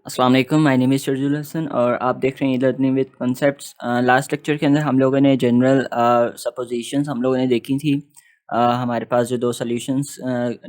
अस्सलाम वालेकुम, my name is शर्जुल Hasan और आप देख रहे हैं learning with concepts. Last lecture के अंदर हम लोगों ने जनरल सपोजिशंस हम लोगों ने देखी थी। हमारे पास जो दो सॉल्यूशंस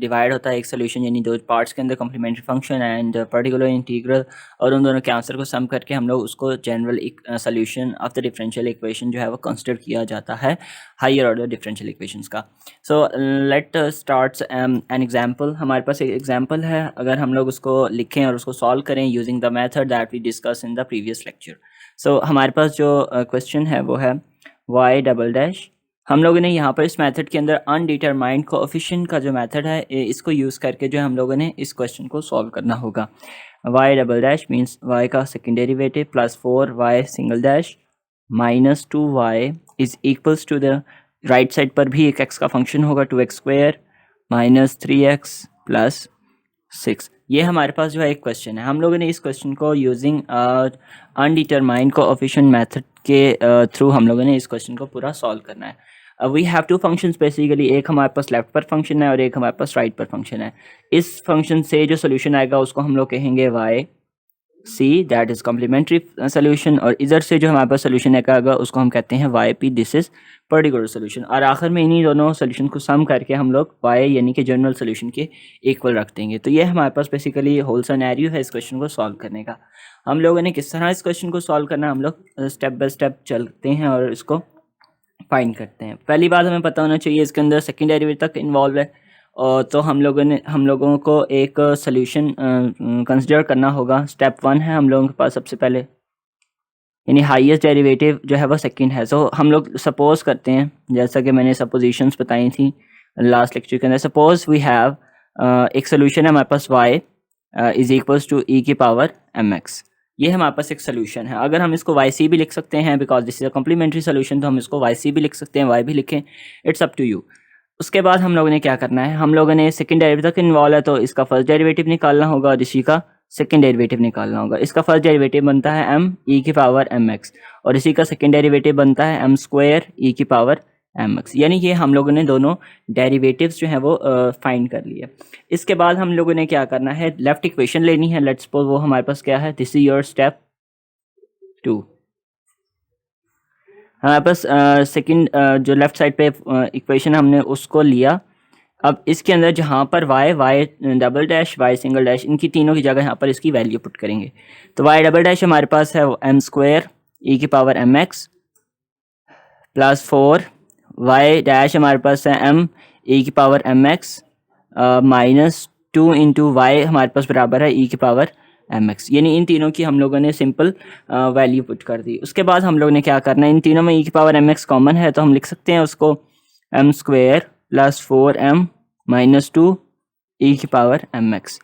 डिवाइड होता है, एक सॉल्यूशन यानी दो पार्ट्स के अंदर complementary function and particular integral, और उन दोनों के आंसर को सम करके हम लोग उसको जनरल एक solution of the differential equation जो है वो कंसिडर किया जाता है हायर ऑर्डर डिफरेंशियल इक्वेशंस का। So let start an example. हमारे पास एक एग्जांपल है, अगर हम लोग उसको लिखें और उसको सॉल्व करें using the method that we discuss in the previous lecture. So हमारे पास जो क्वेश्चन है वो है y डबल डैश। हम लोगों ने यहाँ पर इस मेथड के अंदर अनडिटरमाइंड कोएफिशिएंट का जो मेथड है इसको यूज़ करके जो हम लोगों ने इस क्वेश्चन को सॉल्व करना होगा। y double dash means y का second derivative plus 4y single dash minus 2y is equals to the right side पर भी एक x का फंक्शन होगा 2x square minus 3x plus 6। ये हमारे पास जो है एक क्वेश्चन है। हम लोगों ने इस क्वेश्चन को यूजिंग अनडिटरमाइंड कोएफिशिएंट मेथड के थ्रू हम लोगों ने इस क्वेश्चन को पूरा सॉल्व करना है। We have two functions basically, एक हमारे पास लेफ्ट पर फंक्शन है और एक हमारे पास राइट पर फंक्शन है। इस फंक्शन से जो सोल्यूशन आएगा उसको हम लोग कहेंगे y C, that is complementary solution, और इधर से जो हमारे पास सोल्यूशन आएगा उसको हम कहते हैं Y P, this is particular solution. और आखिर में इन्हीं दोनों सोल्यूशन को सम करके हम लोग वाई यानी कि जनरल सोल्यूशन के इक्वल रख देंगे। तो ये हमारे पास बेसिकली होल सिनेरियो है इस क्वेश्चन को सॉल्व करने का। हम लोगों ने किस तरह इस क्वेश्चन को सॉल्व करना, हम लोग स्टेप बाय स्टेप चलते हैं और इसको फाइंड करते हैं। पहली बात हमें पता होना चाहिए इसके अंदर सेकेंड डेरिवेटिव तक इन्वॉल्व है, और तो हम लोगों को एक सोल्यूशन कंसिडर करना होगा। स्टेप 1 है हम लोगों के पास सबसे पहले, यानी हाईएस्ट डेरिवेटिव जो है वो सेकंड है। सो हम लोग सपोज करते हैं, जैसा कि मैंने सपोजिशंस बताई थी लास्ट लेक्चर के अंदर। सपोज वी हैव एक सोल्यूशन है हमारे पास y is equals to e की पावर mx। ये हमारे पास एक सोल्यूशन है। अगर हम इसको yc भी लिख सकते हैं because this is a complementary solution, तो हम इसको yc भी लिख सकते हैं, y भी लिखें, इट्स अप टू यू। उसके बाद हम लोगों ने क्या करना है, हम लोगों ने सेकंड डेरिवेटिव तक इन्वॉल्व है तो इसका फर्स्ट डेरिवेटिव निकालना होगा और इसी का सेकंड डेरिवेटिव निकालना होगा। इसका फर्स्ट डेरिवेटिव बनता है m e की पावर mx और इसी का सेकंड डेरिवेटिव बनता है m स्क्वायर e की पावर mx। यानी ये हम लोगों ने दोनों डेरिवेटिव्स जो हैं वो फाइंड कर लिए। इसके बाद हम लोगों ने क्या करना है, लेफ्ट इक्वेशन लेनी है। लेट्स सपोज वो हमारे पास क्या है, दिस इज योर स्टेप 2। हमारे पास सेकंड जो लेफ्ट साइड पे इक्वेशन हमने उसको लिया। अब इसके अंदर जहाँ पर y double dash y single dash, इनकी तीनों की जगह यहाँ पर इसकी वैल्यू पुट करेंगे। तो y डबल डैश हमारे पास है m स्क्वायर e की power mx plus 4, y dash हमारे पास है m e की power mx minus 2 into Y हमारे पास बराबर है e की पावर mx। यानी इन तीनों की हम लोगों ने सिंपल वैल्यू पुट कर दी। उसके बाद हम लोग ने क्या करना है, इन तीनों में e की पावर mx कॉमन है तो हम लिख सकते हैं उसको m square plus 4m minus 2 e की पावर mx।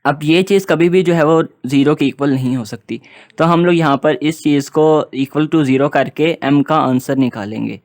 अब ये चीज़ कभी भी जो है वो ज़ीरो के इक्वल नहीं हो सकती, तो हम लोग यहाँ पर इस चीज़ को इक्वल टू ज़ीरो करके m का आंसर निकालेंगे।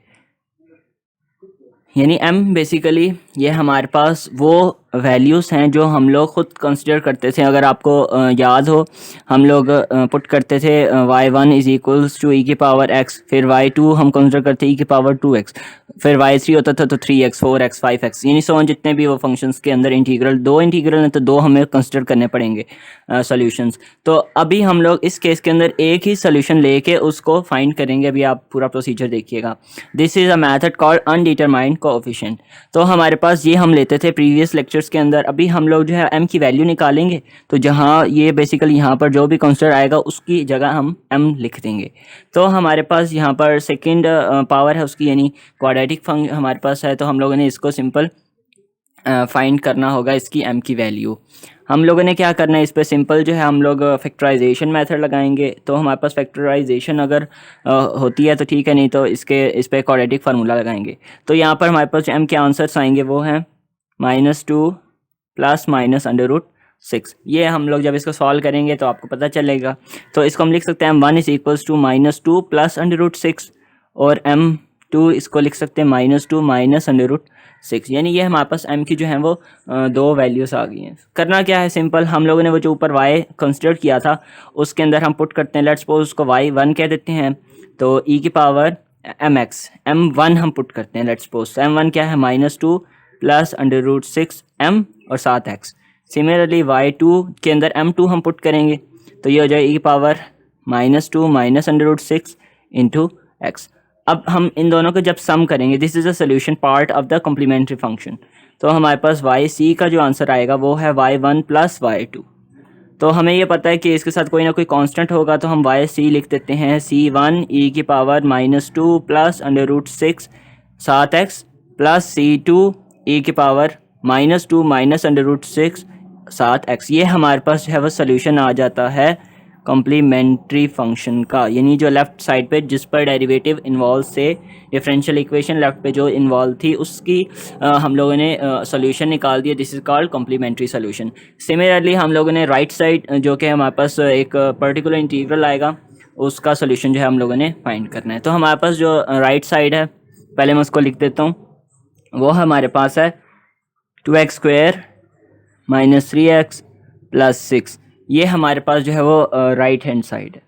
यानी m बेसिकली ये हमारे पास वो वैल्यूज़ हैं जो हम लोग ख़ुद कंसिडर करते थे। अगर आपको याद हो, हम लोग पुट करते थे y1 is equals to e की पावर x, फिर y2 हम कंसिडर करते e की पावर 2x, फिर y3 होता था तो 3x 4x 5x, यानी सो जितने भी वो फंक्शंस के अंदर इंटीग्रल, दो इंटीग्रल हैं तो दो हमें कंसिडर करने पड़ेंगे सॉल्यूशंस। तो अभी हम लोग इस केस के अंदर एक ही सोल्यूशन लेके उसको फाइंड करेंगे। अभी आप पूरा प्रोसीजर देखिएगा। This is a method called undetermined coefficient. तो हमारे पास ये हम लेते थे प्रीवियस लेक्चर्स के अंदर। अभी हम लोग जो है m की वैल्यू निकालेंगे, तो जहाँ ये बेसिकली यहाँ पर जो भी कांस्टेंट आएगा उसकी जगह हम m लिख देंगे। तो हमारे पास यहाँ पर सेकंड पावर है उसकी, यानी क्वाड्रेटिक फंक्शन हमारे पास है, तो हम लोगों ने इसको सिंपल फाइंड करना होगा इसकी m की वैल्यू। हम लोगों ने क्या करना है, इस पर सिंपल जो है हम लोग फैक्टराइजेशन मेथड लगाएंगे। तो हमारे पास फैक्टराइजेशन अगर होती है तो ठीक है, नहीं तो इस पर क्वाड्रेटिक फार्मूला लगाएंगे। तो यहाँ पर हमारे पास m के आंसर्स आएंगे वो हैं -2 प्लस माइनस √6। ये हम लोग जब इसको सॉल्व करेंगे तो आपको पता चलेगा। तो इसको हम लिख सकते हैं m1 is equals to -2 plus √6 और m2 इसको लिख सकते हैं -2 माइनस √6। यानी ये हमारे पास m की जो है वो दो वैल्यूज़ आ गई हैं। करना क्या है, सिंपल हम लोगों ने वो जो ऊपर y कंसिडर किया था उसके अंदर हम पुट करते हैं। लेट्स सपोज उसको y1 कह देते हैं, तो e की पावर mx m1 हम पुट करते हैं। लेट्स सपोज m1 क्या है, -2 प्लस √6 m और 7x। सिमिलरली y2 के अंदर m2 हम पुट करेंगे तो ये हो जाएगा e⁻² माइनस √6 इंटू एक्स। अब हम इन दोनों को जब सम करेंगे, this is a solution part of the complementary function, तो हमारे पास yc का जो आंसर आएगा वो है y1 प्लस y2। तो हमें ये पता है कि इसके साथ कोई ना कोई कांस्टेंट होगा, तो हम yc लिख देते हैं c1 e⁻² plus √6 7x plus c2 e⁻² minus √6 7x। ये हमारे पास जो है वो सोल्यूशन आ जाता है कॉम्प्लीमेंट्री फंक्शन का, यानी जो लेफ़्ट साइड पे जिस पर डेरिवेटिव इन्वॉल्व से डिफरेंशियल इक्वेशन लेफ्ट पे जो इन्वॉल्व थी उसकी हम लोगों ने सोल्यूशन निकाल दिया। This is called complementary solution. Similarly हम लोगों ने राइट साइड जो कि हमारे पास एक पर्टिकुलर इंटीग्रल आएगा उसका सोल्यूशन जो है हम लोगों ने फाइंड करना है। तो हमारे पास जो राइट साइड है, पहले मैं उसको लिख देता हूँ, वो हमारे पास है 2x² माइनस 3x प्लस 6। ये हमारे पास जो है वो राइट हैंड साइड है।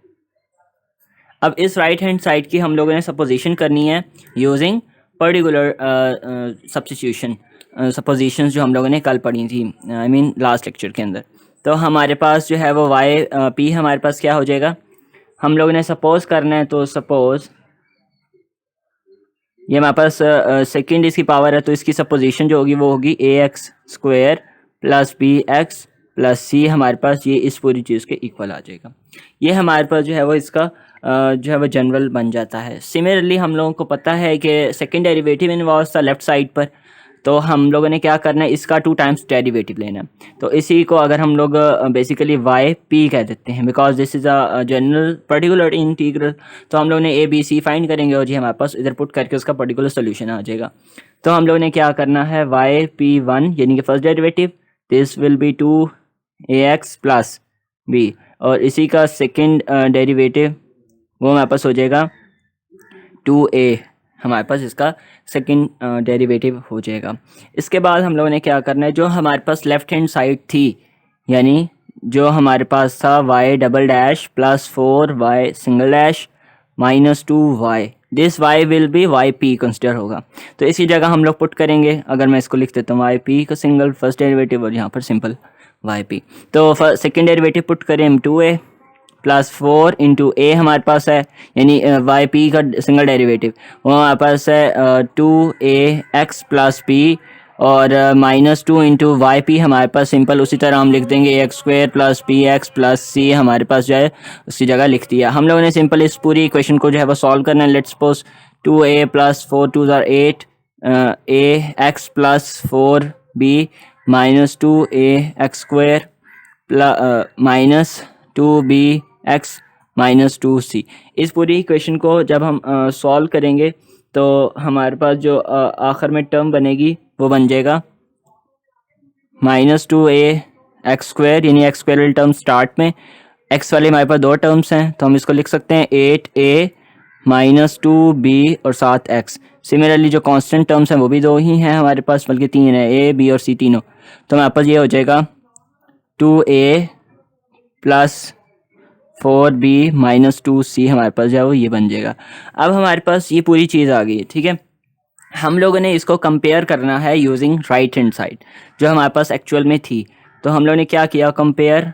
अब इस राइट हैंड साइड की हम लोगों ने सपोजिशन करनी है यूजिंग पर्टिकुलर सब्स्टिट्यूशन सपोजिशंस जो हम लोगों ने कल पढ़ी थी, आई मीन लास्ट लेक्चर के अंदर। तो हमारे पास जो है वो p हमारे पास क्या हो जाएगा, हम लोगों ने सपोज करना है, तो सपोज ये हमारे पास सेकेंड इसकी पावर है, तो इसकी सपोजिशन जो होगी वो होगी ax² plus bx plus c, हमारे पास ये इस पूरी चीज़ के इक्वल आ जाएगा। ये हमारे पास जो है वो इसका जो है वो जनरल बन जाता है। सिमिलरली हम लोगों को पता है कि सेकेंड डेरिवेटिव इन्वॉल्व था लेफ्ट साइड पर, तो हम लोगों ने क्या करना है, इसका 2 टाइम्स डेरिवेटिव लेना है। तो इसी को अगर हम लोग बेसिकली yp कह देते हैं, because this is a general particular integral. तो हम लोग ने a b c फाइंड करेंगे और जी हमारे पास इधर पुट करके उसका पर्टिकुलर सोल्यूशन आ जाएगा। तो हम लोग ने क्या करना है, yp1 यानी कि first derivative, this will be 2ax plus b, और इसी का सेकेंड डेरिवेटिव वो हमारे पास हो जाएगा 2a, हमारे पास इसका सेकंड डेरिवेटिव हो जाएगा। इसके बाद हम लोगों ने क्या करना है, जो हमारे पास लेफ़्ट हैंड साइड थी, यानी जो हमारे पास था y double dash plus 4y single dash minus 2y, this y will be yp consider होगा। तो इसी जगह हम लोग पुट करेंगे, अगर मैं इसको लिख देता हूँ yp का सिंगल फर्स्ट डेरिवेटिव और यहाँ पर सिंपल yp, तो सेकेंड डेरिवेटिव पुट करें हम 2a प्लस 4 इंटू ए हमारे पास है, यानी वाई पी का सिंगल डेरिवेटिव वो हमारे पास है 2ax प्लस पी, और -2 इंटू वाई पी हमारे पास सिंपल उसी तरह हम लिख देंगे ax² plus P X plus C, हमारे पास जो है उसी जगह लिख दिया। हम लोगों ने सिंपल इस पूरी इक्वेशन को जो है वो सॉल्व करना है। Let's suppose 2a plus 4 2 8 ax plus 4b minus 2ax² minus 2bx minus 2c। इस पूरी इक्वेशन को जब हम सॉल्व करेंगे तो हमारे पास जो आखिर में टर्म बनेगी वो बन जाएगा -2ax², यानी x² वाली टर्म स्टार्ट में, x वाले हमारे पास 2 टर्म्स हैं तो हम इसको लिख सकते हैं 8a माइनस 2b और 7x। सिमिलरली जो कांस्टेंट टर्म्स हैं वो भी 2 ही हैं हमारे पास, बल्कि 3 है, a b और c तीनों। तो हमारे पास ये हो जाएगा 2a plus 4b minus 2c, हमारे पास जो है वो ये बन जाएगा। अब हमारे पास ये पूरी चीज़ आ गई है, ठीक है। हम लोगों ने इसको कंपेयर करना है यूजिंग राइट हैंड साइड जो हमारे पास एक्चुअल में थी। तो हम लोगों ने क्या किया, compare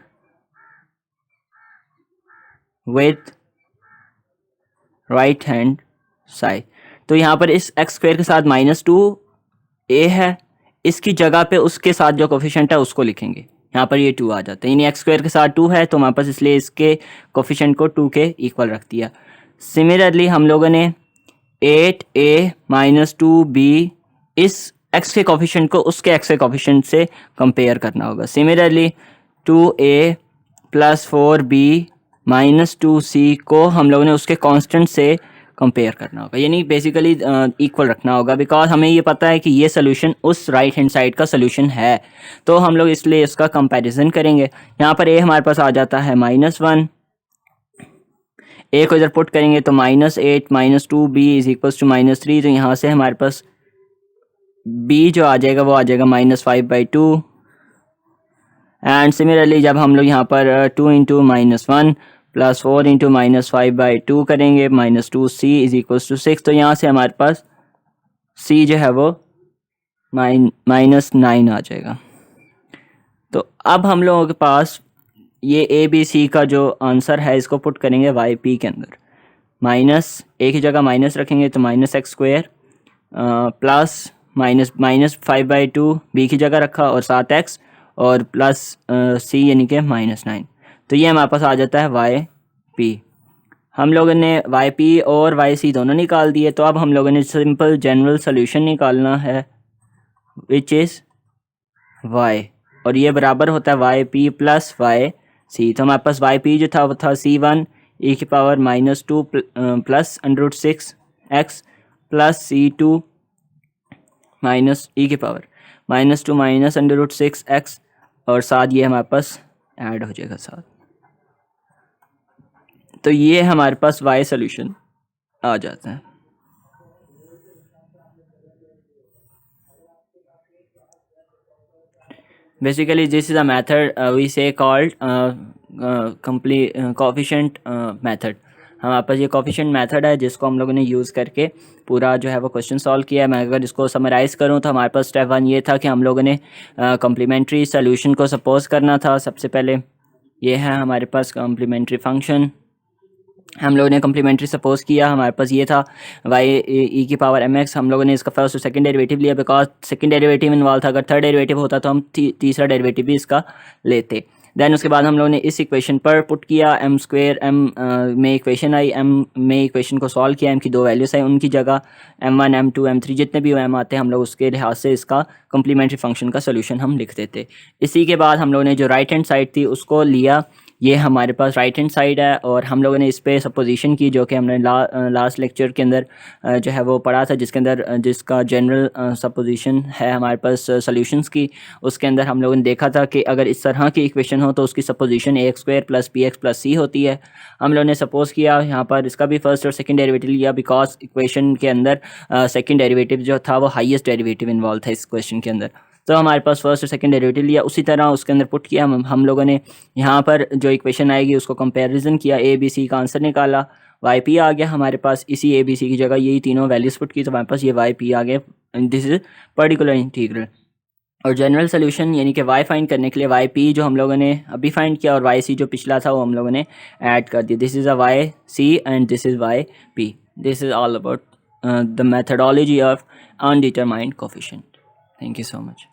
with right hand side. तो यहाँ पर इस x² के साथ -2a है, इसकी जगह पे उसके साथ जो कोफिशिएंट है उसको लिखेंगे, यहाँ पर ये 2 आ जाता है, यानी x² के साथ 2 है तो हमारे पास इसलिए इसके कोफिशिएंट को 2 के इक्वल रख दिया। सिमिलरली हम लोगों ने 8a माइनस 2b इस x के कोफिशिएंट को उसके x के कोफिशिएंट से कंपेयर करना होगा। Similarly 2a plus 4b minus 2c को हम लोगों ने उसके कांस्टेंट से कंपेयर करना होगा, यानी बेसिकली इक्वल रखना होगा, बिकॉज हमें ये पता है कि ये सोल्यूशन उस राइट हैंड साइड का सोल्यूशन है। तो हम लोग इसलिए इसका कंपैरिजन करेंगे। यहाँ पर a हमारे पास आ जाता है -1, a को इधर पुट करेंगे तो -8 minus 2b is equals to -3, तो यहाँ से हमारे पास b जो आ जाएगा वो आ जाएगा -5/2। एंड सिमिलरली जब हम लोग यहाँ पर 2 इंटू -1 प्लस 4 इंटू -5/2 करेंगे, -2c इज इक्वल्स टू 6, तो यहाँ से हमारे पास c जो है वो -9 आ जाएगा। तो अब हम लोगों के पास ये ए बी सी का जो आंसर है इसको पुट करेंगे वाई पी के अंदर। माइनस एक ही जगह माइनस रखेंगे तो minus X square plus minus 5/2 B की जगह रखा और 7x और प्लस सी यानी कि -9। तो ये हमारे पास आ जाता है वाई पी। हम लोगों ने वाई पी और वाई सी दोनों निकाल दिए। तो अब हम लोगों ने सिंपल जनरल सोल्यूशन निकालना है विच इज़ वाई, और ये बराबर होता है Y P plus Y C. तो हमारे पास वाई पी जो था वो था C1 e की पावर -2 प्लस √6x प्लस C2 माइनस ई की पावर -2 माइनस √6x, और साथ ये हमारे पास ऐड हो जाएगा साथ। तो ये हमारे पास वाई सोल्यूशन आ जाता है। Basically this is a method we say called coefficient method. हमारे पास ये कोफिशिएंट मेथड है जिसको हम लोगों ने यूज़ करके पूरा जो है वो क्वेश्चन सॉल्व किया है। मैं अगर इसको समराइज़ करूँ तो हमारे पास स्टेप 1 ये था कि हम लोगों ने कम्प्लीमेंट्री सोल्यूशन को सपोज करना था। सबसे पहले ये है हमारे पास कम्प्लीमेंट्री फंक्शन, हम लोगों ने कम्प्लीमेंट्री सपोज किया। हमारे पास ये था वाई ई की पावर mx। हम लोगों ने इसका फर्स्ट और सेकंड डेरिवेटिव लिया बिकॉज सेकंड डेरिवेटिव इन्वॉल्व था। अगर थर्ड डेरिवेटिव होता तो हम तीसरा डेरिवेटिव भी इसका लेते। देन उसके बाद हम लोगों ने इस इक्वेशन पर पुट किया m² m में इक्वेशन आई, m में इक्वेशन को सॉल्व किया, m की दो वैल्यूज आई, उनकी जगह m1 m2 m3 जितने भी m आते हैं हम लोग उसके लिहाज से इसका कम्प्लीमेंट्री फंक्शन का सोल्यूशन हम लिख देते। इसी के बाद हम लोगों ने जो राइट हैंड साइड थी उसको लिया, ये हमारे पास राइट हैंड साइड है, और हम लोगों ने इस पे सपोजिशन की जो कि हमने लास्ट लेक्चर के अंदर जो है वो पढ़ा था, जिसके अंदर जिसका जनरल सपोजिशन है हमारे पास सॉल्यूशंस की। उसके अंदर हम लोगों ने देखा था कि अगर इस तरह की इक्वेशन हो तो उसकी supposition ax² plus bx plus c होती है। हम लोगों ने सपोज किया यहाँ पर इसका भी फर्स्ट और सेकंड डेरिवेटिव लिया बिकॉज इक्वेशन के अंदर सेकंड डेरिवेटिव जो था वो हाईएस्ट डेरिवेटिव इन्वॉल्व था इस क्वेश्चन के अंदर। तो हमारे पास फर्स्ट और सेकंड डेरिवेटिव लिया, उसी तरह उसके अंदर पुट किया। हम लोगों ने यहाँ पर जो इक्वेशन आएगी उसको कंपैरिजन किया, ए बी सी का आंसर निकाला, वाई पी आ गया हमारे पास। इसी ए बी सी की जगह यही तीनों वैल्यूज पुट की तो हमारे पास ये वाई पी आ गया। This is particular integral. और जनरल सोल्यूशन यानी कि वाई फाइंड करने के लिए वाई पी जो हम लोगों ने अभी फाइंड किया और वाई सी जो पिछला था वो हम लोगों ने ऐड कर दिया। This is a Y C and this is Y P. This is all about the methodology of undetermined coefficient. Thank you so much.